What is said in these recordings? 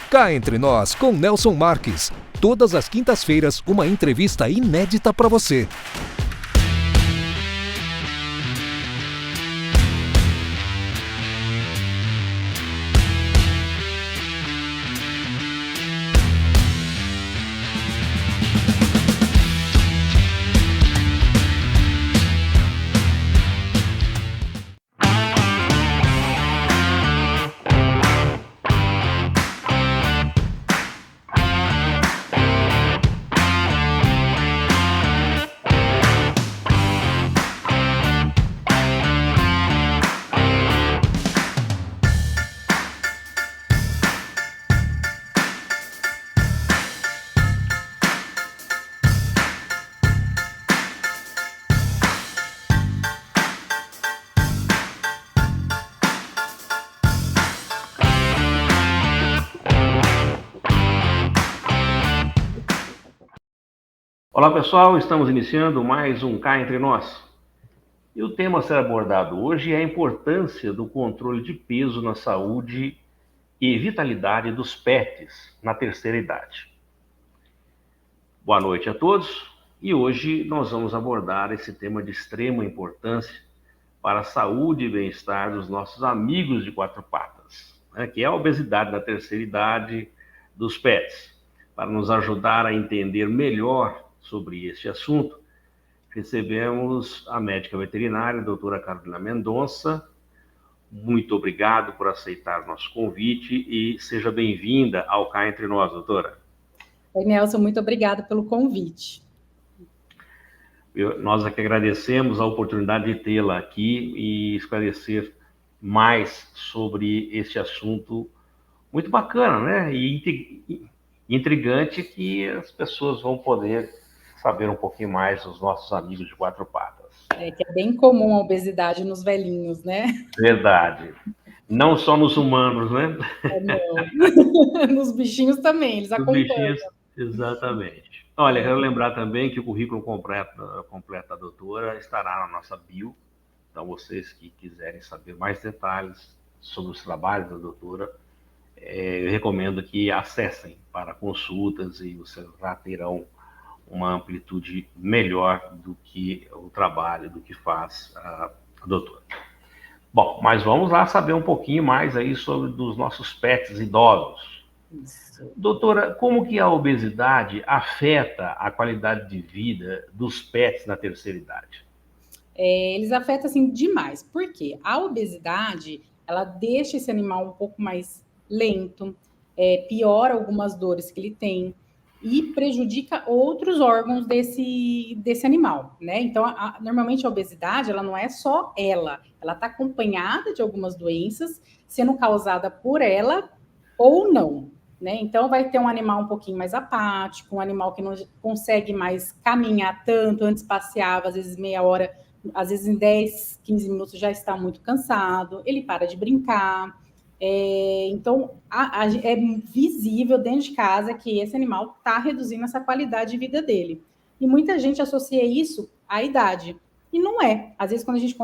Cá Entre Nós, com Nelson Marques. Todas as quintas-feiras, uma entrevista inédita para você. Olá pessoal, estamos iniciando mais um Cá Entre Nós. E o tema a ser abordado hoje é a importância do controle de peso na saúde e vitalidade dos pets na terceira idade. Boa noite a todos e hoje nós vamos abordar esse tema de extrema importância para a saúde e bem-estar dos nossos amigos de quatro patas, que é a obesidade na terceira idade dos pets. Para nos ajudar a entender melhor sobre este assunto, recebemos a médica veterinária, a doutora Carolina Mendonça. Muito obrigado por aceitar nosso convite e seja bem-vinda ao Cá Entre Nós, doutora. Oi, Nelson, muito obrigada pelo convite. Nós aqui agradecemos a oportunidade de tê-la aqui e esclarecer mais sobre este assunto muito bacana, né? E intrigante, que as pessoas vão poder saber um pouquinho mais dos nossos amigos de quatro patas. Que é bem comum a obesidade nos velhinhos, né? Verdade. Não só nos humanos, né? Não. Nos bichinhos também, eles acompanham. Bichinhos, exatamente. Olha, quero lembrar também que o currículo completo da doutora estará na nossa bio. Então, vocês que quiserem saber mais detalhes sobre os trabalhos da doutora, eu recomendo que acessem para consultas e vocês já terão uma amplitude melhor do que o trabalho, do que faz a doutora. Bom, mas vamos lá saber um pouquinho mais aí sobre dos nossos pets idosos. Isso. Doutora, como que a obesidade afeta a qualidade de vida dos pets na terceira idade? Eles afetam, assim, demais. Por quê? A obesidade, ela deixa esse animal um pouco mais lento, piora algumas dores que ele tem e prejudica outros órgãos desse animal, né? Então, normalmente a obesidade, ela não é só ela está acompanhada de algumas doenças, sendo causada por ela ou não, né? Então, vai ter um animal um pouquinho mais apático, um animal que não consegue mais caminhar tanto, antes passeava, às vezes meia hora, às vezes em 10, 15 minutos já está muito cansado, ele para de brincar. Então, é visível dentro de casa que esse animal está reduzindo essa qualidade de vida dele. E muita gente associa isso à idade. E não é. Às vezes, quando a gente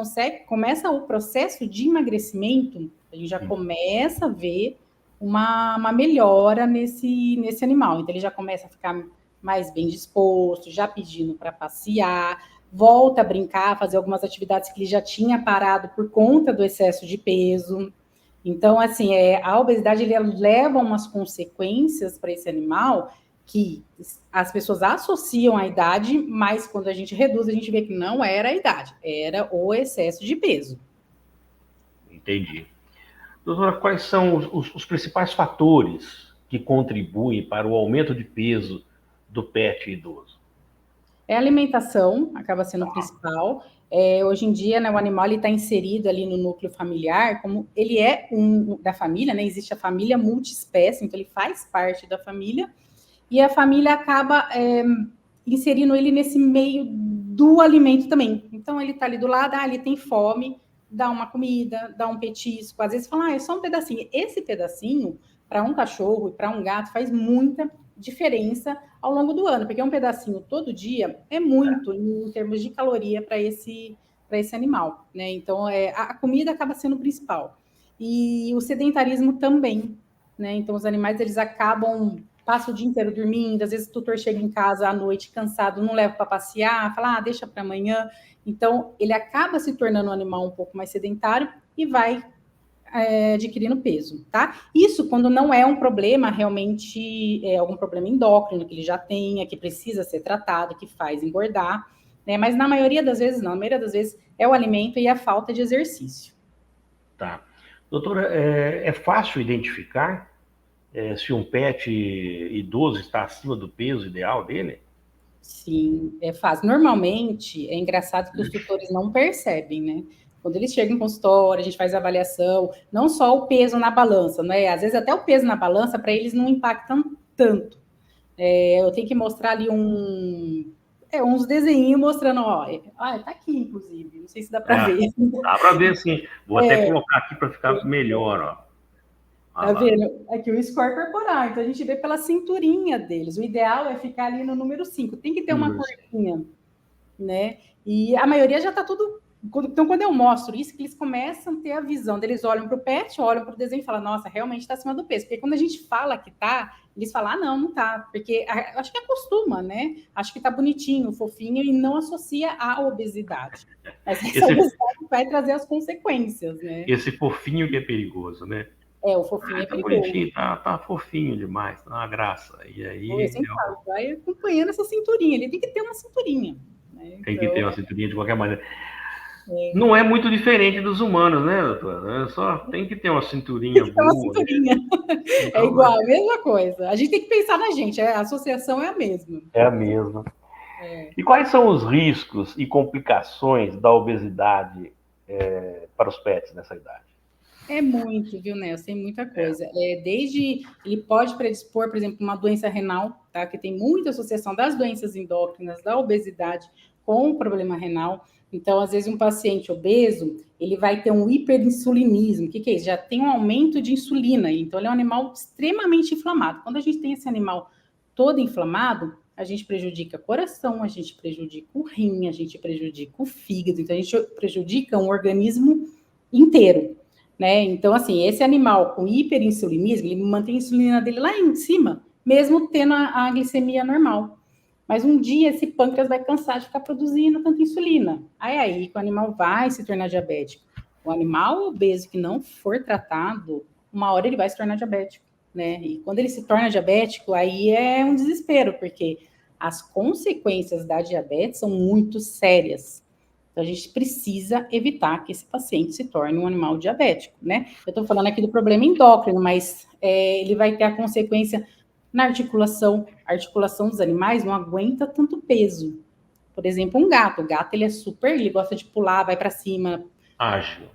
começa o processo de emagrecimento, a gente já começa a ver uma melhora nesse animal. Então, ele já começa a ficar mais bem disposto, já pedindo para passear, volta a brincar, fazer algumas atividades que ele já tinha parado por conta do excesso de peso. Então, assim, a obesidade leva umas consequências para esse animal que as pessoas associam à idade, mas quando a gente reduz, a gente vê que não era a idade, era o excesso de peso. Entendi. Doutora, quais são os principais fatores que contribuem para o aumento de peso do pet idoso? A alimentação acaba sendo o principal. Hoje em dia, né, o animal está inserido ali no núcleo familiar, como ele é da família, né? Existe a família multiespécie, então ele faz parte da família, e a família acaba inserindo ele nesse meio do alimento também. Então, ele está ali do lado, ele tem fome, dá uma comida, dá um petisco, às vezes fala, é só um pedacinho. Esse pedacinho, para um cachorro e para um gato, faz muita diferença ao longo do ano, porque um pedacinho todo dia é muito em termos de caloria para esse animal, né? Então, a comida acaba sendo o principal. E o sedentarismo também, né? Então, os animais, eles passam o dia inteiro dormindo, às vezes o tutor chega em casa à noite cansado, não leva para passear, fala, deixa para amanhã. Então, ele acaba se tornando um animal um pouco mais sedentário e vai adquirindo peso, tá? Isso quando não é um problema realmente, algum problema endócrino que ele já tenha, que precisa ser tratado, que faz engordar, né? Mas na maioria das vezes não, na maioria das vezes é o alimento e a falta de exercício. Tá. Doutora, é fácil identificar se um pet idoso está acima do peso ideal dele? Sim, é fácil. Normalmente, é engraçado que os tutores não percebem, né? Quando eles chegam em consultório, a gente faz a avaliação, não só o peso na balança, né? Às vezes até o peso na balança, para eles não impactam tanto. Eu tenho que mostrar ali uns desenhinhos mostrando, tá aqui, inclusive, não sei se dá para ver. Dá para ver, sim. Vou até colocar aqui para ficar melhor, ó. Tá vendo? Aqui o score corporal, então a gente vê pela cinturinha deles. O ideal é ficar ali no número 5. Tem que ter uma curvinha, né? E a maioria já tá tudo... Então, quando eu mostro isso, que eles começam a ter a visão, eles olham para o pet, olham para o desenho e falam, nossa, realmente está acima do peso. Porque quando a gente fala que tá, eles falam, não tá. Porque acho que acostuma, né? Acho que tá bonitinho, fofinho, e não associa à obesidade. Mas essa obesidade vai trazer as consequências, né? Esse fofinho que é perigoso, né? O fofinho é perigoso. Bonitinho, tá fofinho demais, tá uma graça. E aí... Eu sempre falo, vai acompanhando essa cinturinha. Ele tem que ter uma cinturinha. Né? Tem que ter uma cinturinha de qualquer maneira. Não é muito diferente dos humanos, né, doutora? Só tem que ter uma cinturinha boa. Uma cinturinha. Então, é igual, a mesma coisa. A gente tem que pensar na gente, a associação é a mesma. É a mesma. E quais são os riscos e complicações da obesidade para os pets nessa idade? É muito, viu, Nelson? Tem muita coisa. Desde ele pode predispor, por exemplo, uma doença renal, tá? Que tem muita associação das doenças endócrinas, da obesidade com o problema renal. Então, às vezes, um paciente obeso, ele vai ter um hiperinsulinismo. O que é isso? Já tem um aumento de insulina. Então, ele é um animal extremamente inflamado. Quando a gente tem esse animal todo inflamado, a gente prejudica o coração, a gente prejudica o rim, a gente prejudica o fígado. Então, a gente prejudica um organismo inteiro. Né? Então, assim, esse animal com hiperinsulinismo, ele mantém a insulina dele lá em cima, mesmo tendo a glicemia normal. Mas um dia esse pâncreas vai cansar de ficar produzindo tanta insulina. Aí que o animal vai se tornar diabético. O animal obeso que não for tratado, uma hora ele vai se tornar diabético, né? E quando ele se torna diabético, aí é um desespero, porque as consequências da diabetes são muito sérias. Então, a gente precisa evitar que esse paciente se torne um animal diabético, né? Eu estou falando aqui do problema endócrino, mas ele vai ter a consequência na articulação. A articulação dos animais não aguenta tanto peso. Por exemplo, um gato. O gato, ele gosta de pular, vai para cima. Ágil.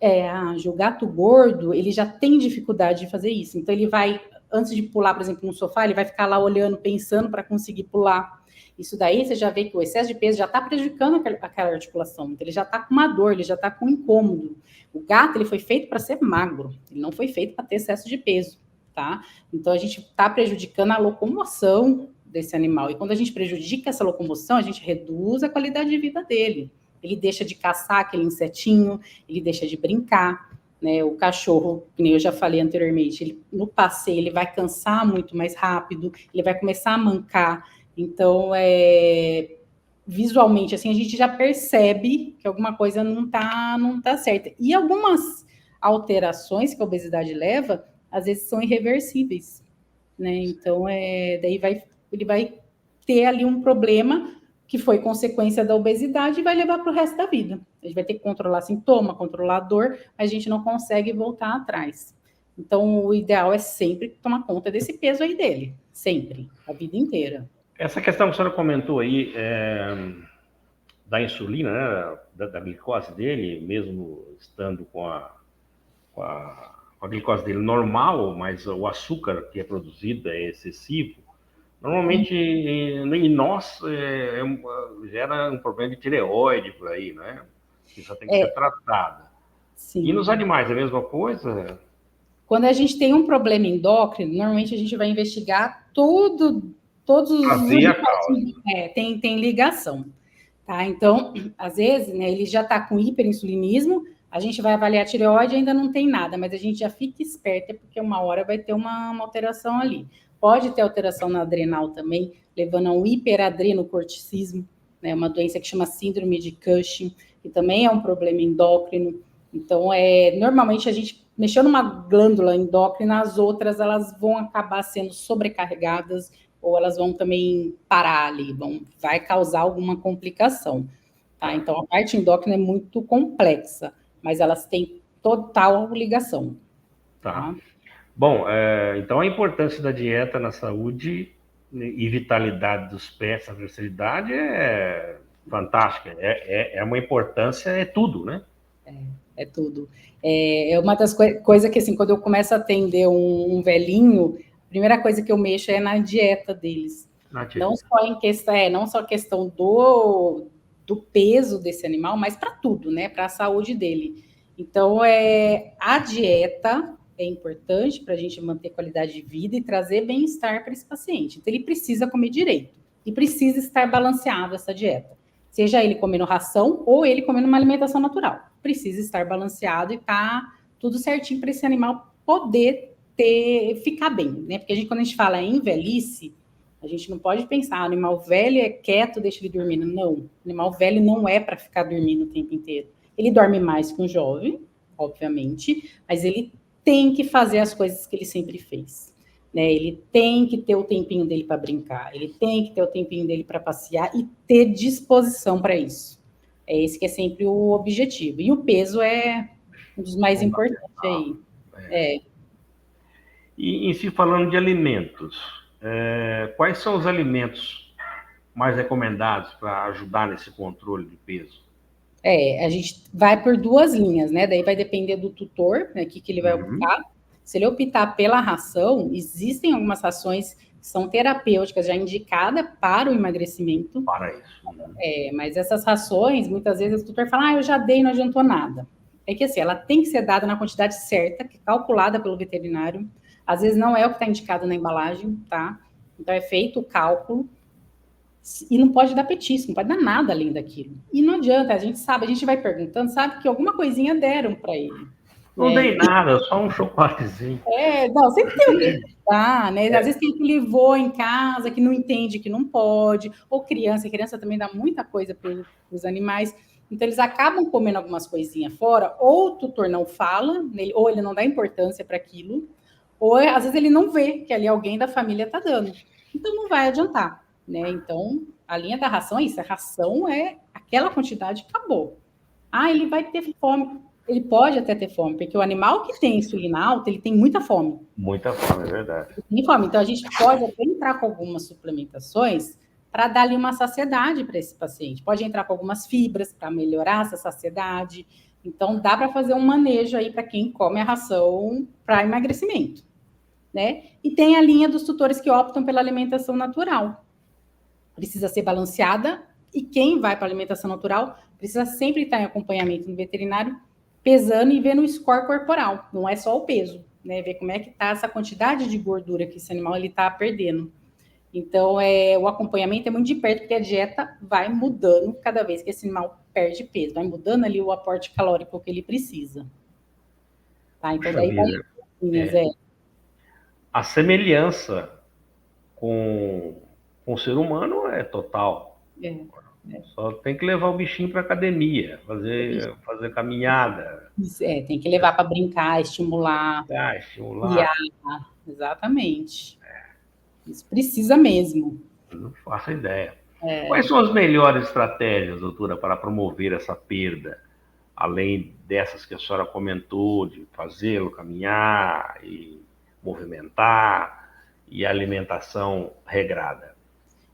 Ágil. O gato gordo, ele já tem dificuldade de fazer isso. Então, ele vai, antes de pular, por exemplo, no sofá, ele vai ficar lá olhando, pensando para conseguir pular. Isso daí, você já vê que o excesso de peso já está prejudicando aquela articulação. Então, ele já está com uma dor, ele já está com um incômodo. O gato, ele foi feito para ser magro. Ele não foi feito para ter excesso de peso, tá? Então, a gente está prejudicando a locomoção desse animal. E quando a gente prejudica essa locomoção, a gente reduz a qualidade de vida dele. Ele deixa de caçar aquele insetinho, ele deixa de brincar, né? O cachorro, como eu já falei anteriormente, no passeio, ele vai cansar muito mais rápido, ele vai começar a mancar. Então, visualmente, assim, a gente já percebe que alguma coisa não tá certa. E algumas alterações que a obesidade leva, às vezes são irreversíveis, né? Então, daí ele vai ter ali um problema que foi consequência da obesidade e vai levar para o resto da vida. A gente vai ter que controlar sintoma, controlar a dor, mas a gente não consegue voltar atrás. Então, o ideal é sempre tomar conta desse peso aí dele, sempre, a vida inteira. Essa questão que a senhora comentou aí, da insulina, né, da glicose dele, mesmo estando com a glicose dele normal, mas o açúcar que é produzido é excessivo, normalmente em nós gera um problema de tireoide por aí, né? Que só tem que ser tratada. Sim. E nos animais é a mesma coisa? Quando a gente tem um problema endócrino, normalmente a gente vai investigar todos os... Fazer a causa. Tem ligação, tá? Então, às vezes, né, ele já está com hiperinsulinismo, a gente vai avaliar a tireoide, ainda não tem nada, mas a gente já fica esperta, porque uma hora vai ter uma alteração ali. Pode ter alteração na adrenal também, levando a um hiperadrenocorticismo, né, uma doença que chama síndrome de Cushing, que também é um problema endócrino. Então, normalmente a gente mexeu numa glândula endócrina, as outras elas vão acabar sendo sobrecarregadas ou elas vão também parar ali, vai causar alguma complicação. Tá? Então, a parte endócrina é muito complexa, mas elas têm total ligação. Tá. Bom, então a importância da dieta na saúde e vitalidade dos pés, a versatilidade é fantástica. É uma importância, é tudo, né? É tudo. É uma das coisas que, assim, quando eu começo a atender um velhinho, a primeira coisa que eu mexo é na dieta deles. Não só em questão, não só questão do peso desse animal, mas para tudo, né? Para a saúde dele. Então, a dieta é importante para a gente manter qualidade de vida e trazer bem-estar para esse paciente. Então, ele precisa comer direito e precisa estar balanceado essa dieta. Seja ele comendo ração ou ele comendo uma alimentação natural. Precisa estar balanceado e tá tudo certinho para esse animal poder ficar bem, né? Porque quando a gente fala em velhice, a gente não pode pensar, animal velho é quieto, deixa ele dormindo. Não, animal velho não é para ficar dormindo o tempo inteiro. Ele dorme mais que um jovem, obviamente, mas ele tem que fazer as coisas que ele sempre fez. Né? Ele tem que ter o tempinho dele para brincar, ele tem que ter o tempinho dele para passear e ter disposição para isso. É esse que é sempre o objetivo. E o peso é um dos mais importantes aí. E em si, falando de alimentos, quais são os alimentos mais recomendados para ajudar nesse controle de peso? A gente vai por duas linhas, né? Daí vai depender do tutor, né? O que ele vai optar. Se ele optar pela ração, existem algumas rações que são terapêuticas, já indicadas para o emagrecimento. Para isso. Mas essas rações, muitas vezes o tutor fala, eu já dei, não adiantou nada. É que assim, ela tem que ser dada na quantidade certa, que é calculada pelo veterinário. Às vezes não é o que está indicado na embalagem, tá? Então é feito o cálculo. E não pode dar petisco, não pode dar nada além daquilo. E não adianta, a gente sabe, a gente vai perguntando, sabe que alguma coisinha deram para ele. Não dei nada, só um chocolatezinho. Não, sempre tem alguém que dá, né? Às vezes tem que levou em casa, que não entende que não pode, ou criança também dá muita coisa para os animais. Então, eles acabam comendo algumas coisinhas fora, ou o tutor não fala, ou ele não dá importância para aquilo, ou às vezes ele não vê que ali alguém da família está dando. Então, não vai adiantar. Né? Então, a linha da ração é isso. A ração é aquela quantidade, acabou. Ele vai ter fome. Ele pode até ter fome, porque o animal que tem insulina alta, ele tem muita fome. Muita fome, é verdade. Tem fome. Então, a gente pode até entrar com algumas suplementações para dar ali uma saciedade para esse paciente. Pode entrar com algumas fibras para melhorar essa saciedade. Então, dá para fazer um manejo aí para quem come a ração para emagrecimento. Né? E tem a linha dos tutores que optam pela alimentação natural. Precisa ser balanceada, e quem vai para a alimentação natural precisa sempre estar em acompanhamento no veterinário, pesando e vendo o score corporal, não é só o peso, né? Ver como é que está essa quantidade de gordura que esse animal está perdendo. Então, o acompanhamento é muito de perto, porque a dieta vai mudando cada vez que esse animal perde peso, vai mudando ali o aporte calórico que ele precisa. Tá? Então, daí vai... A semelhança com o ser humano é total. Só tem que levar o bichinho para academia, fazer caminhada. Tem que levar para brincar, estimular. Estimular. Exatamente. Isso precisa mesmo. Não faço ideia. Quais são as melhores estratégias, doutora, para promover essa perda? Além dessas que a senhora comentou, de fazê-lo caminhar e movimentar e alimentação regrada.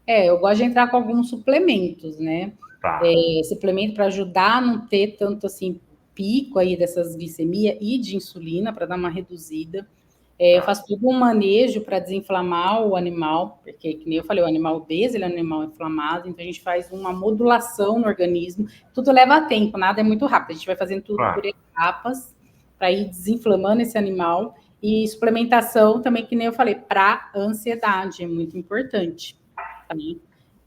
Eu gosto de entrar com alguns suplementos, né? Tá. Suplemento para ajudar a não ter tanto assim pico aí dessas glicemia e de insulina, para dar uma reduzida. Eu faço todo um manejo para desinflamar o animal, porque, que nem eu falei, o animal obeso, ele é um animal inflamado, então a gente faz uma modulação no organismo. Tudo leva tempo, nada é muito rápido. A gente vai fazendo tudo por etapas para ir desinflamando esse animal. E suplementação também, que nem eu falei, para ansiedade, é muito importante. Tá?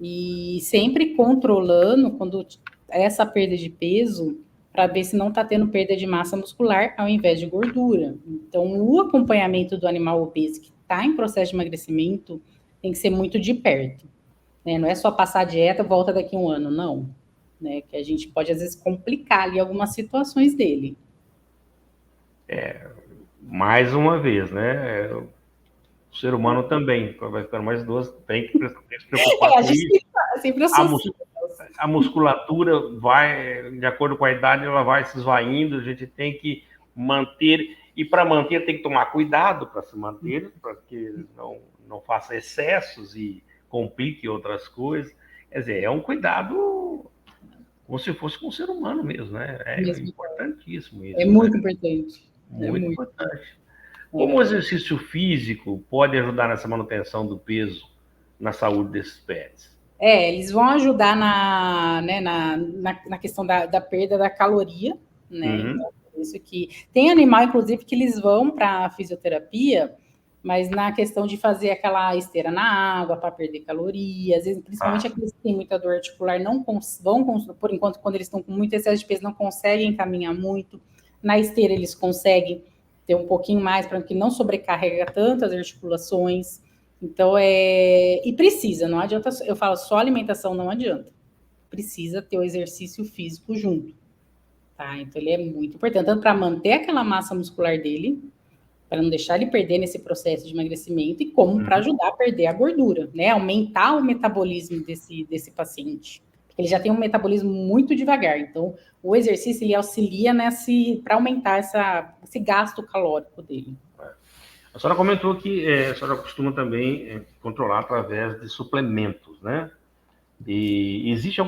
E sempre controlando, quando essa perda de peso, para ver se não está tendo perda de massa muscular ao invés de gordura. Então, o acompanhamento do animal obeso que está em processo de emagrecimento tem que ser muito de perto, né? Não é só passar a dieta, volta daqui a um ano, não. Né? Que a gente pode, às vezes, complicar ali algumas situações dele. Mais uma vez, né? O ser humano também vai ficando mais idoso, tem que se preocupar com isso. Sempre A musculatura vai, de acordo com a idade, ela vai se esvaindo, a gente tem que manter, e para manter tem que tomar cuidado para se manter, para que não faça excessos e complique outras coisas. Quer dizer, é um cuidado como se fosse com o ser humano mesmo, né? É importantíssimo isso. É muito importante. Muito importante. Como o exercício físico pode ajudar nessa manutenção do peso, na saúde desses pets? Eles vão ajudar na questão da perda da caloria, né? Então, por isso que tem animal, inclusive, que eles vão para a fisioterapia, mas na questão de fazer aquela esteira na água para perder calorias, às vezes, principalmente aqueles que têm muita dor articular, por enquanto, quando eles estão com muito excesso de peso, não conseguem caminhar muito. Na esteira, eles conseguem ter um pouquinho mais para que não sobrecarrega tanto as articulações. Então, e precisa, não adianta, eu falo, só alimentação não adianta. Precisa ter o exercício físico junto, tá? Então, ele é muito importante, tanto para manter aquela massa muscular dele, para não deixar ele perder nesse processo de emagrecimento, e como para ajudar a perder a gordura, né? Aumentar o metabolismo desse paciente. Porque ele já tem um metabolismo muito devagar, então o exercício ele auxilia para aumentar esse gasto calórico dele. A senhora comentou que a senhora costuma também controlar através de suplementos, né? E existe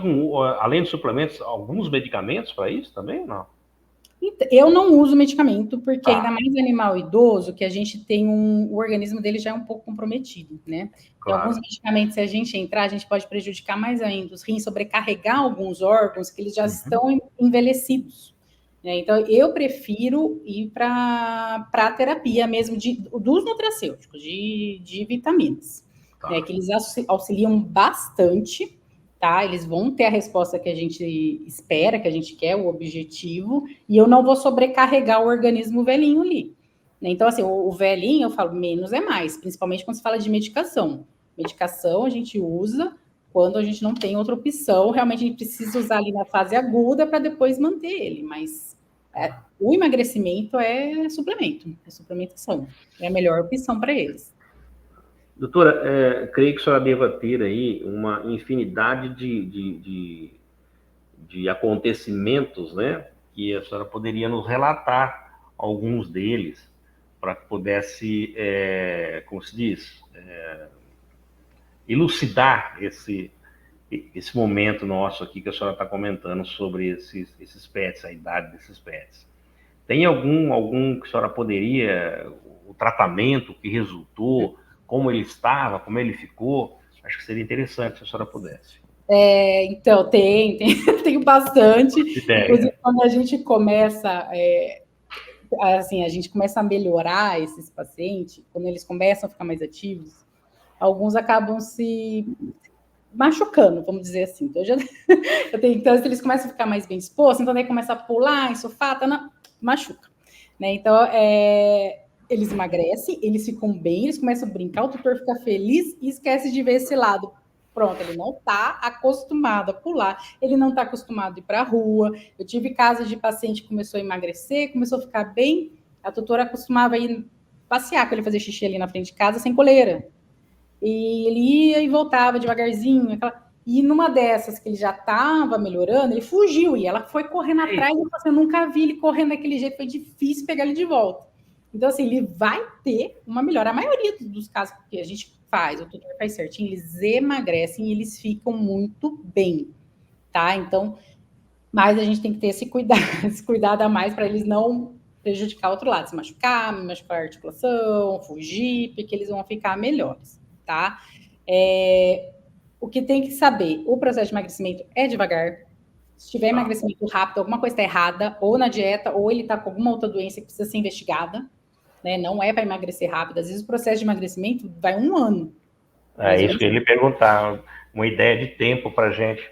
além de suplementos, alguns medicamentos para isso também, não? Eu não uso medicamento, porque ainda mais animal idoso, que a gente tem o organismo dele já é um pouco comprometido, né? Claro. E alguns medicamentos, se a gente entrar, a gente pode prejudicar mais ainda os rins, sobrecarregar alguns órgãos que eles já estão envelhecidos. Né? Então, eu prefiro ir para a terapia mesmo dos nutracêuticos, de vitaminas, né? Que eles auxiliam bastante. Tá? Eles vão ter a resposta que a gente espera, que a gente quer, o objetivo, e eu não vou sobrecarregar o organismo velhinho ali. Então, assim, o velhinho, eu falo, menos é mais, principalmente quando se fala de medicação. Medicação a gente usa quando a gente não tem outra opção, realmente a gente precisa usar ali na fase aguda para depois manter ele, mas o emagrecimento é suplementação, é a melhor opção para eles. Doutora, creio que a senhora deva ter aí uma infinidade de acontecimentos, né, que a senhora poderia nos relatar alguns deles, para que pudesse, como se diz, elucidar esse momento nosso aqui que a senhora está comentando sobre esses pets, a idade desses pets. Tem algum que a senhora poderia, o tratamento que resultou, como ele estava, como ele ficou? Acho que seria interessante se a senhora pudesse. Então, tem bastante. Inclusive, quando a gente começa, assim, a gente começa a melhorar esses pacientes, quando eles começam a ficar mais ativos, alguns acabam se machucando, vamos dizer assim. Então, então eles começam a ficar mais bem dispostos, então daí começa a pular, ensofar, machuca. Né? Então, eles emagrecem, eles ficam bem, eles começam a brincar, o tutor fica feliz e esquece de ver esse lado. Pronto, ele não está acostumado a pular, ele não está acostumado a ir para a rua. Eu tive casos de paciente que começou a emagrecer, começou a ficar bem, a tutora acostumava a ir passear, para ele fazer xixi ali na frente de casa, sem coleira. E ele ia e voltava devagarzinho, e numa dessas que ele já estava melhorando, ele fugiu, e ela foi correndo atrás, e eu nunca vi ele correndo daquele jeito, foi difícil pegar ele de volta. Então, assim, ele vai ter uma melhora. A maioria dos casos que a gente faz, o tutor faz certinho, eles emagrecem e eles ficam muito bem, tá? Então, mas a gente tem que ter esse cuidado a mais para eles não prejudicar o outro lado, se machucar a articulação, fugir, porque eles vão ficar melhores, tá? O que tem que saber, o processo de emagrecimento é devagar. Se tiver emagrecimento rápido, alguma coisa está errada, ou na dieta, ou ele está com alguma outra doença que precisa ser investigada, né? Não é para emagrecer rápido. Às vezes o processo de emagrecimento vai 1 ano. Isso que eu ia lhe perguntar, uma ideia de tempo para a gente.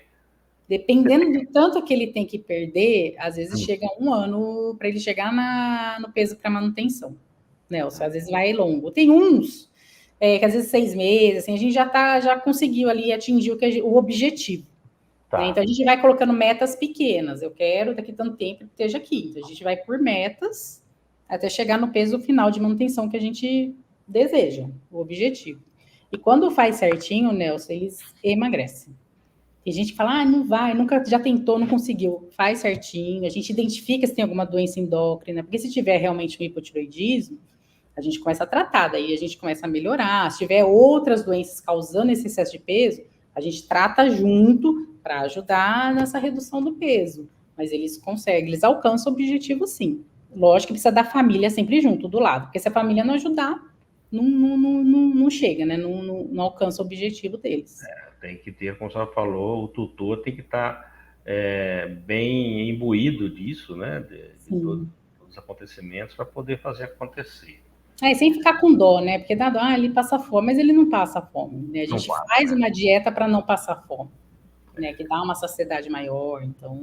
Dependendo do tanto que ele tem que perder, às vezes chega 1 ano para ele chegar no peso para manutenção. Nelson, às vezes vai longo. Tem uns que às vezes 6 meses, assim, a gente já conseguiu ali atingir o objetivo. Tá. Né? Então a gente vai colocando metas pequenas. Eu quero daqui tanto tempo que esteja aqui. Então a gente vai por metas até chegar no peso final de manutenção que a gente deseja, o objetivo. E quando faz certinho, Nelson, eles emagrecem. Tem gente que fala, não vai, nunca já tentou, não conseguiu. Faz certinho, a gente identifica se tem alguma doença endócrina, porque se tiver realmente um hipotireoidismo, a gente começa a tratar, daí a gente começa a melhorar. Se tiver outras doenças causando esse excesso de peso, a gente trata junto para ajudar nessa redução do peso. Mas eles conseguem, eles alcançam o objetivo sim. Lógico que precisa da família sempre junto, do lado, porque se a família não ajudar, não chega, né? Não alcança o objetivo deles. Tem que ter, como a senhora falou, o tutor tem que estar bem imbuído disso, né? De todos os acontecimentos para poder fazer acontecer. Sem ficar com dó, né? Porque dá dó, ele passa fome, mas ele não passa fome, né? A gente faz uma dieta para não passar fome, né? Que dá uma saciedade maior, então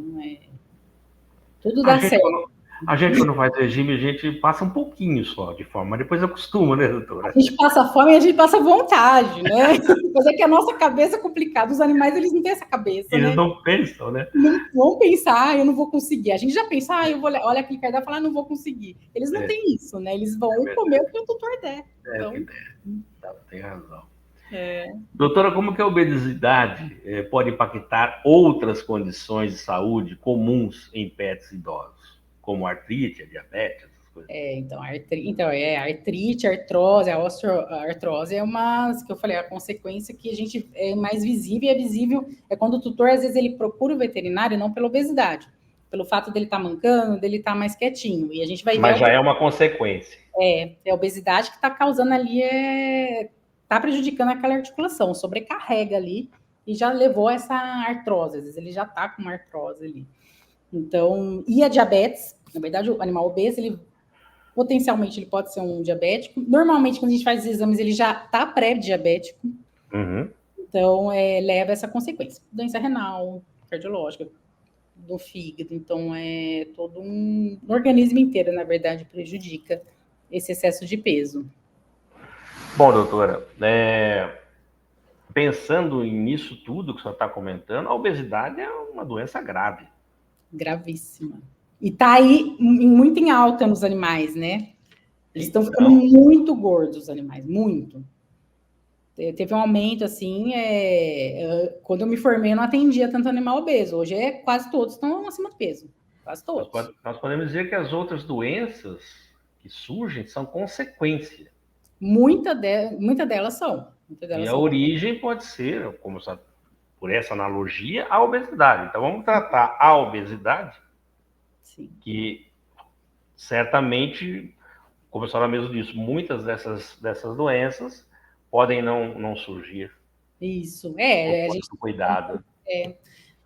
tudo dá certo. A gente, quando faz regime, a gente passa um pouquinho só de fome, mas depois acostuma, né, doutora? A gente passa fome e a gente passa vontade, né? Mas é que a nossa cabeça é complicada. Os animais, eles não têm essa cabeça, eles não pensam, né? Não vão pensar, eu não vou conseguir. A gente já pensa, eu vou olha aquele cardápio e falar, não vou conseguir. Eles não têm isso, né? Eles vão comer o que o tutor der. Então... Tem razão. Doutora, como que a obesidade pode impactar outras condições de saúde comuns em pets idosos? Como artrite, a diabetes, essas coisas. Então, a artrite, a artrose, a osteoartrose é uma, que eu falei, a consequência que a gente é mais visível, e é visível é quando o tutor, às vezes, ele procura o veterinário não pela obesidade, pelo fato dele estar mancando, dele estar mais quietinho, e a gente vai ver... Mas já é uma consequência. É a obesidade que está causando ali, está prejudicando aquela articulação, sobrecarrega ali, e já levou essa artrose, às vezes ele já está com uma artrose ali. Então, e a diabetes, na verdade, o animal obeso, ele potencialmente ele pode ser um diabético. Normalmente, quando a gente faz os exames, ele já está pré-diabético. Então, leva essa consequência. Doença renal, cardiológica, do fígado. Então, todo um organismo inteiro, na verdade, prejudica esse excesso de peso. Bom, doutora, pensando nisso tudo que a senhora está comentando, a obesidade é uma doença grave. Gravíssima. E está aí muito em alta nos animais, né? Eles estão ficando muito gordos, os animais, muito. Teve um aumento, assim, quando eu me formei, eu não atendia tanto animal obeso. Hoje quase todos estão acima do peso. Quase todos. Nós podemos dizer que as outras doenças que surgem são consequência. Muita delas são. E a origem pode ser, por essa analogia, a obesidade. Então, vamos tratar a obesidade, sim, que certamente, como a senhora mesmo disse, muitas dessas doenças podem não surgir. Isso, a gente cuidado.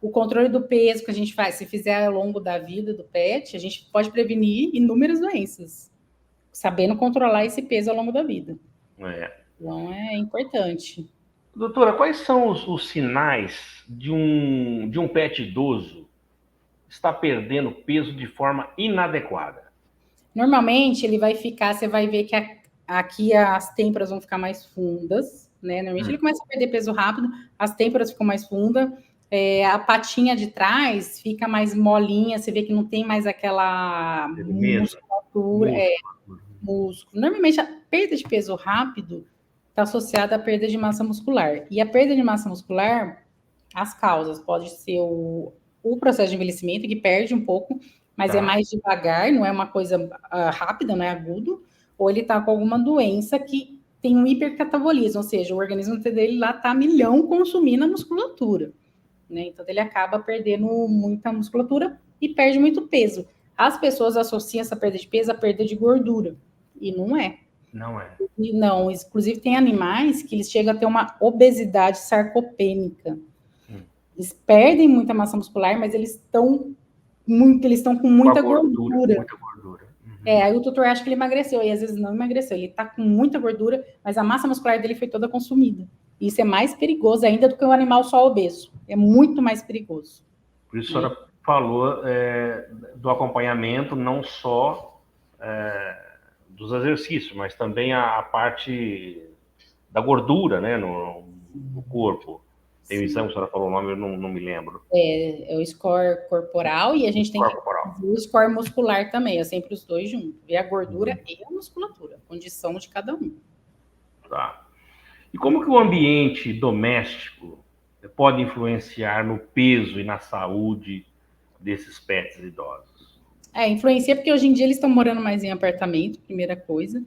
O controle do peso que a gente faz, se fizer ao longo da vida do pet, a gente pode prevenir inúmeras doenças, sabendo controlar esse peso ao longo da vida. Então, é importante. Doutora, quais são os sinais de um pet idoso estar perdendo peso de forma inadequada? Normalmente, ele vai ficar, você vai ver que aqui as têmporas vão ficar mais fundas, né? Normalmente ele começa a perder peso rápido, as têmporas ficam mais fundas, a patinha de trás fica mais molinha, você vê que não tem mais aquela musculatura, músculo. Normalmente, a perda de peso rápido está associada à perda de massa muscular. E a perda de massa muscular, as causas, pode ser o processo de envelhecimento, que perde um pouco, mas é mais devagar, não é uma coisa rápida, não é agudo, ou ele está com alguma doença que tem um hipercatabolismo, ou seja, o organismo dele lá está milhão consumindo a musculatura, né? Então, ele acaba perdendo muita musculatura e perde muito peso. As pessoas associam essa perda de peso à perda de gordura, e não é. Não é. E não, inclusive tem animais que eles chegam a ter uma obesidade sarcopênica. Eles perdem muita massa muscular, mas eles estão com muita gordura. Muita gordura. Aí o tutor acha que ele emagreceu, e às vezes não emagreceu. Ele está com muita gordura, mas a massa muscular dele foi toda consumida. Isso é mais perigoso ainda do que um animal só obeso. É muito mais perigoso. Por isso a senhora falou do acompanhamento, não só dos exercícios, mas também a parte da gordura, né, no corpo. Tem um exame, a senhora falou o nome, eu não me lembro. É o score corporal e a gente tem que fazer o score muscular também, é sempre os dois juntos. Ver a gordura e a musculatura, a condição de cada um. Tá. E como que o ambiente doméstico pode influenciar no peso e na saúde desses pets idosos? Influencia porque hoje em dia eles estão morando mais em apartamento, primeira coisa.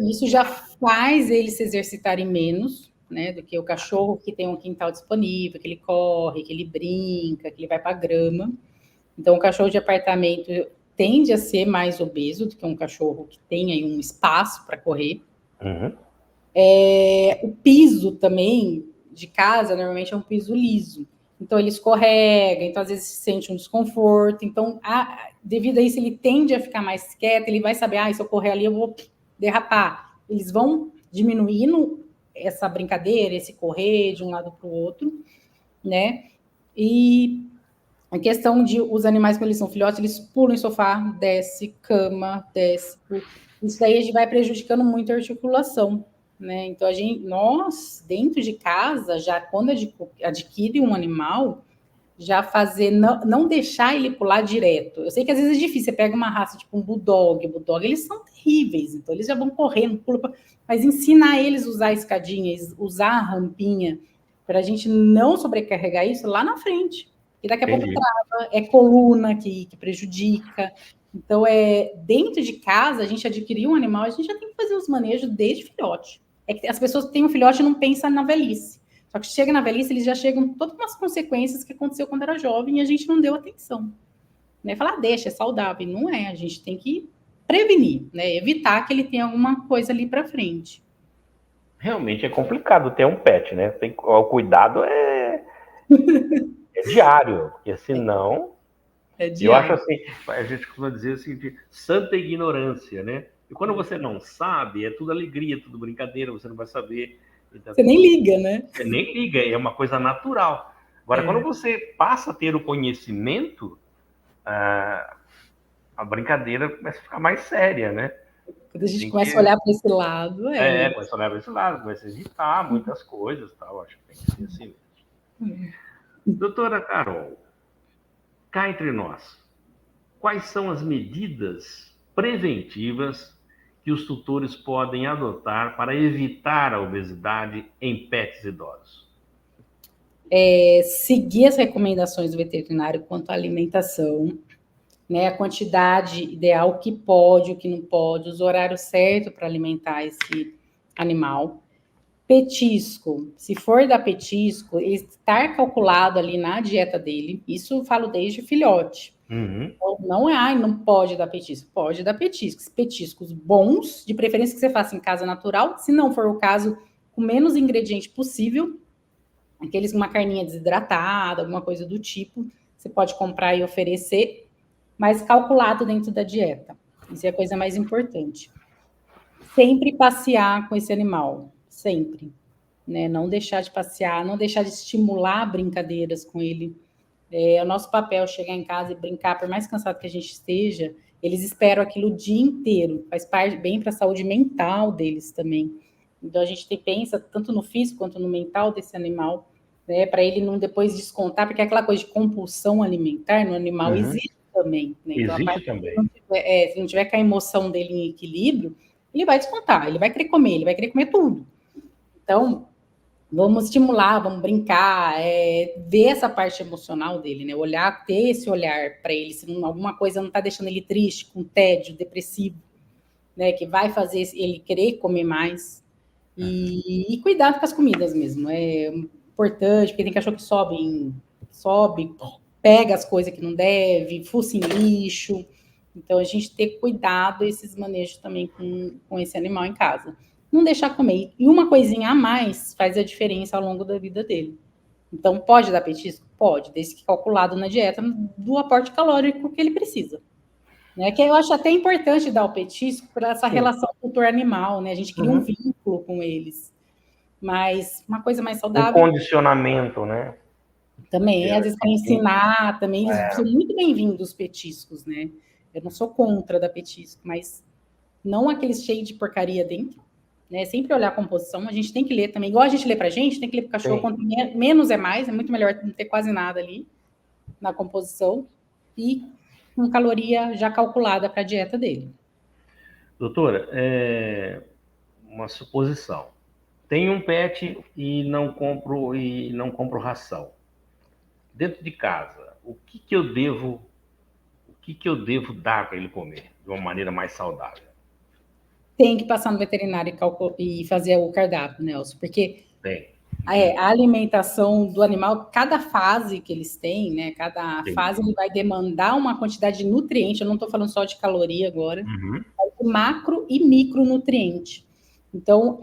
Isso já faz eles se exercitarem menos, né, do que o cachorro que tem um quintal disponível, que ele corre, que ele brinca, que ele vai para a grama. Então, o cachorro de apartamento tende a ser mais obeso do que um cachorro que tem aí um espaço para correr. Uhum. O piso também de casa, normalmente é um piso liso. Então, ele escorrega, então às vezes se sente um desconforto. Então, devido a isso, ele tende a ficar mais quieto, ele vai saber, se eu correr ali, eu vou derrapar. Eles vão diminuindo essa brincadeira, esse correr de um lado para o outro, né? E a questão de os animais, quando eles são filhotes, eles pulam em sofá, desce, cama, desce. Isso daí a gente vai prejudicando muito a articulação, né? Então, nós, dentro de casa, já quando adquire um animal, já fazer, não deixar ele pular direto. Eu sei que às vezes é difícil, você pega uma raça tipo um bulldog, eles são terríveis, então eles já vão correndo, mas ensinar eles a usar a escadinha, usar a rampinha, para a gente não sobrecarregar isso lá na frente. E daqui a pouco trava, é coluna que prejudica. Então, dentro de casa, a gente adquirir um animal, a gente já tem que fazer os manejos desde filhote. É que as pessoas que têm um filhote e não pensam na velhice. Só que chega na velhice, eles já chegam com todas as consequências que aconteceu quando era jovem e a gente não deu atenção. Né? Falar, deixa, é saudável. Não é, a gente tem que prevenir, né? Evitar que ele tenha alguma coisa ali para frente. Realmente é complicado ter um pet, né? O cuidado é diário, porque senão... Eu acho assim, a gente costuma dizer assim, de santa ignorância, né? E quando você não sabe, é tudo alegria, tudo brincadeira, você não vai saber. Então, você nem liga, né? Você nem liga, é uma coisa natural. Agora, quando você passa a ter o conhecimento, a brincadeira começa a ficar mais séria, né? Quando a gente começa a olhar para esse lado, começa a olhar para esse lado, começa a evitar muitas coisas, tal. Acho que tem que ser assim mesmo. Doutora Carol, cá entre nós, quais são as medidas preventivas que os tutores podem adotar para evitar a obesidade em pets idosos? Seguir as recomendações do veterinário quanto à alimentação, né, a quantidade ideal, o que pode, o que não pode, os horários certos para alimentar esse animal. Petisco, se for dar petisco, estar calculado ali na dieta dele, isso eu falo desde filhote. Uhum. Então, não pode dar petisco. Pode dar petiscos. Petiscos bons, de preferência que você faça em casa natural. Se não for o caso, com menos ingrediente possível, aqueles com uma carninha desidratada, alguma coisa do tipo, você pode comprar e oferecer, mas calculado dentro da dieta. Isso é a coisa mais importante. Sempre passear com esse animal, sempre. Né? Não deixar de passear, não deixar de estimular brincadeiras com ele. O nosso papel é chegar em casa e brincar, por mais cansado que a gente esteja, eles esperam aquilo o dia inteiro, faz parte bem para a saúde mental deles também. Então, a gente pensa tanto no físico quanto no mental desse animal, né, para ele não depois descontar, porque aquela coisa de compulsão alimentar no animal existe também. Né? Então, existe também. Se não tiver com a emoção dele em equilíbrio, ele vai descontar, ele vai querer comer tudo. Então, vamos estimular, vamos brincar, ver essa parte emocional dele, né? Ter esse olhar para ele, se alguma coisa não está deixando ele triste, com tédio, depressivo, né? Que vai fazer ele querer comer mais. E cuidado com as comidas mesmo. É importante, porque tem cachorro que sobe, pega as coisas que não deve, fuça em lixo. Então, a gente ter cuidado, esses manejos também com esse animal em casa. Não deixar comer. E uma coisinha a mais faz a diferença ao longo da vida dele. Então, pode dar petisco? Pode, desde que calculado na dieta do aporte calórico que ele precisa. Né? Que eu acho até importante dar o petisco para essa relação tutor-animal, né? A gente cria um vínculo com eles. mas uma coisa mais Um saudável. condicionamento, né? Também, às vezes para ensinar, também eles são muito bem-vindos os petiscos, né? Eu não sou contra da petisco, mas não aqueles cheios de porcaria dentro, né? Sempre olhar a composição, a gente tem que ler também, igual a gente lê pra gente, tem que ler pro cachorro, quanto menos é mais, é muito melhor não ter quase nada ali na composição e com caloria já calculada para a dieta dele. Doutora, uma suposição. Tenho um pet e não compro ração. Dentro de casa, o que eu devo dar para ele comer de uma maneira mais saudável? Tem que passar no veterinário e fazer o cardápio, Nelson, porque a alimentação do animal, cada fase que eles têm, né? Cada fase ele vai demandar uma quantidade de nutriente. Eu não estou falando só de caloria agora, macro e micronutriente. Então,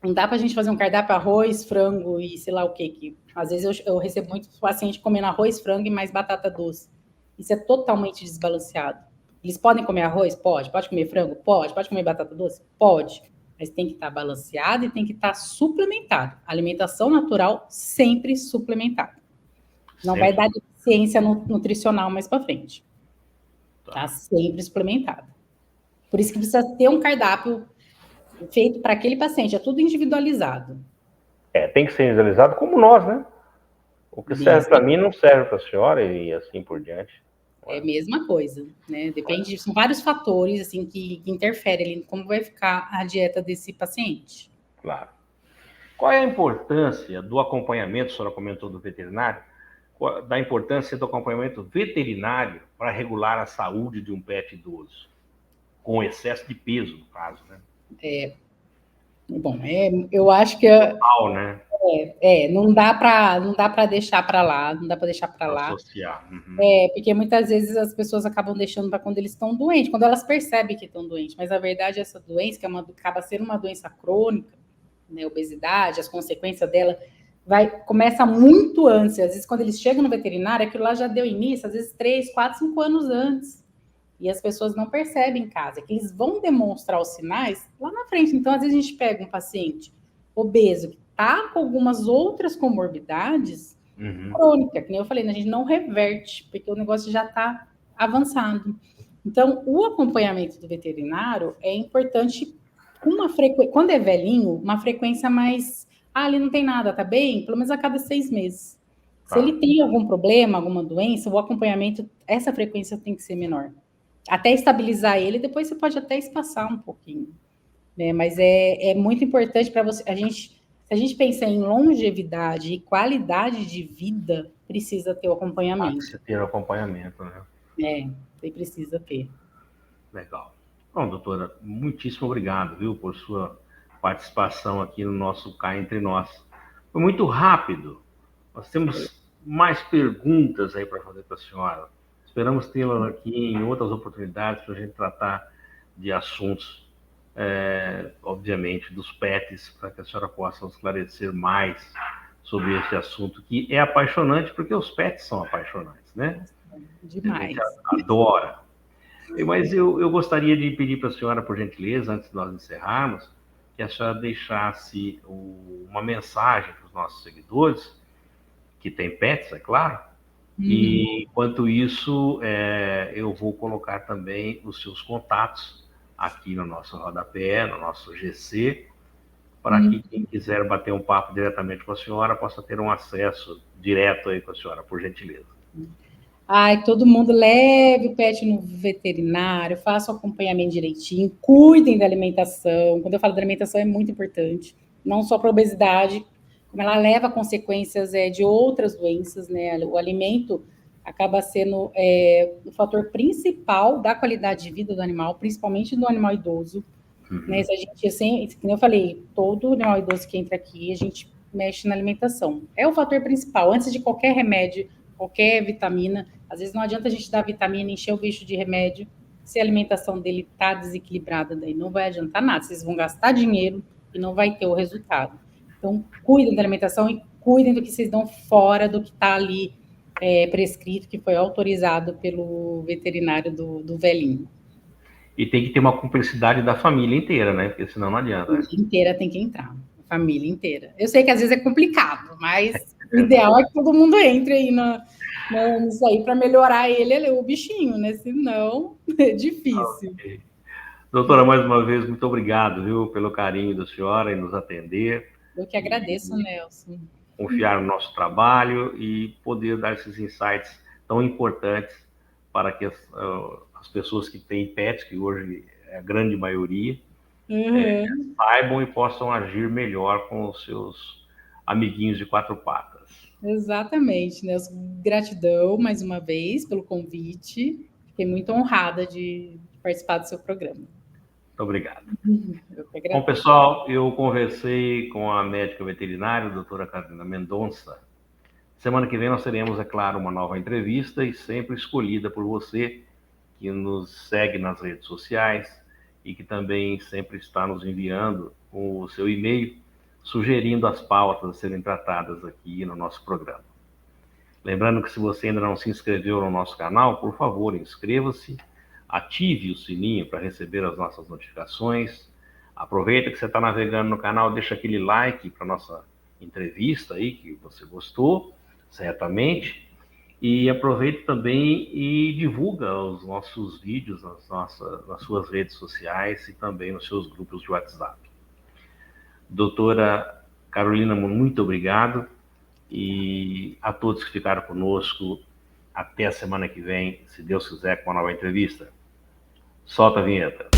não dá para a gente fazer um cardápio arroz, frango e sei lá o que. Às vezes eu recebo muitos pacientes comendo arroz, frango e mais batata doce. Isso é totalmente desbalanceado. Eles podem comer arroz? Pode. Pode comer frango? Pode. Pode comer batata doce? Pode. Mas tem que estar balanceado e tem que estar suplementado. Alimentação natural sempre suplementada. Não vai dar deficiência nutricional mais para frente. Tá sempre suplementado. Por isso que precisa ter um cardápio feito para aquele paciente. É tudo individualizado. Tem que ser individualizado como nós, né? O que serve para mim não serve para a senhora e assim por diante. É a mesma coisa, né? Depende, são vários fatores assim que interferem em como vai ficar a dieta desse paciente. Claro. Qual é a importância do acompanhamento, a senhora comentou do veterinário, da importância do acompanhamento veterinário para regular a saúde de um pet idoso, com excesso de peso, no caso, né? Bom, eu acho que normal, né? Não dá para deixar para lá, não dá para deixar para lá. Associar. Porque muitas vezes as pessoas acabam deixando para quando eles estão doentes, quando elas percebem que estão doentes, mas na verdade essa doença, que acaba sendo uma doença crônica, né, obesidade, as consequências dela, começa muito antes. Às vezes quando eles chegam no veterinário, aquilo lá já deu início, às vezes 3, 4, 5 anos antes. E as pessoas não percebem em casa, que eles vão demonstrar os sinais lá na frente. Então, às vezes a gente pega um paciente obeso que está com algumas outras comorbidades crônicas, que nem eu falei, a gente não reverte, porque o negócio já está avançado. Então, o acompanhamento do veterinário é importante com uma frequência, quando é velhinho, uma frequência mais, ali não tem nada, tá bem? Pelo menos a cada 6 meses. Se ele tem algum problema, alguma doença, o acompanhamento, essa frequência tem que ser menor. Até estabilizar ele, depois você pode até espaçar um pouquinho, né? Mas é muito importante para você. Se a gente pensa em longevidade e qualidade de vida, precisa ter o acompanhamento. Precisa ter o acompanhamento, né? Você precisa ter. Legal. Bom, doutora, muitíssimo obrigado, viu, por sua participação aqui no nosso Cá Entre Nós. Foi muito rápido. Nós temos mais perguntas aí para fazer para a senhora. Esperamos tê-la aqui em outras oportunidades para a gente tratar de assuntos, obviamente, dos pets, para que a senhora possa esclarecer mais sobre esse assunto, que é apaixonante, porque os pets são apaixonantes, né? Demais. A gente adora. Mas eu gostaria de pedir para a senhora, por gentileza, antes de nós encerrarmos, que a senhora deixasse uma mensagem para os nossos seguidores, que tem pets, é claro. E, enquanto isso, eu vou colocar também os seus contatos aqui no nosso rodapé, no nosso GC, para que quem quiser bater um papo diretamente com a senhora possa ter um acesso direto aí com a senhora, por gentileza. Todo mundo leve o pet no veterinário, faça o acompanhamento direitinho, cuidem da alimentação. Quando eu falo da alimentação, é muito importante, não só para a obesidade, como ela leva consequências de outras doenças, né? O alimento acaba sendo o fator principal da qualidade de vida do animal, principalmente do animal idoso. Né? Se a gente, assim, como eu falei, todo animal idoso que entra aqui, a gente mexe na alimentação. É o fator principal, antes de qualquer remédio, qualquer vitamina. Às vezes não adianta a gente dar vitamina, encher o bicho de remédio, se a alimentação dele está desequilibrada, daí não vai adiantar nada. Vocês vão gastar dinheiro e não vai ter o resultado. Então, cuidem da alimentação e cuidem do que vocês dão fora do que está ali prescrito, que foi autorizado pelo veterinário do velhinho. E tem que ter uma cumplicidade da família inteira, né? Porque senão não adianta. A família inteira tem que entrar. A família inteira. Eu sei que às vezes é complicado, mas o ideal é que todo mundo entre aí nisso aí para melhorar ele, o bichinho, né? Senão é difícil. Okay. Doutora, mais uma vez, muito obrigado, viu, pelo carinho da senhora em nos atender. Eu que agradeço, Nelson. Confiar no nosso trabalho e poder dar esses insights tão importantes para que as pessoas que têm pets, que hoje é a grande maioria, saibam e possam agir melhor com os seus amiguinhos de quatro patas. Exatamente, Nelson. Gratidão mais uma vez pelo convite. Fiquei muito honrada de participar do seu programa. Muito obrigado. Eu que agradeço. Bom, pessoal, eu conversei com a médica veterinária, a doutora Carolina Mendonça. Semana que vem nós teremos, é claro, uma nova entrevista e sempre escolhida por você, que nos segue nas redes sociais e que também sempre está nos enviando o seu e-mail, sugerindo as pautas a serem tratadas aqui no nosso programa. Lembrando que se você ainda não se inscreveu no nosso canal, por favor, inscreva-se, ative o sininho para receber as nossas notificações. Aproveita que você está navegando no canal, deixa aquele like para a nossa entrevista aí, que você gostou, certamente. E aproveita também e divulga os nossos vídeos nas suas redes sociais e também nos seus grupos de WhatsApp. Doutora Carolina, muito obrigado. E a todos que ficaram conosco, até a semana que vem, se Deus quiser, com uma nova entrevista. Solta a vinheta.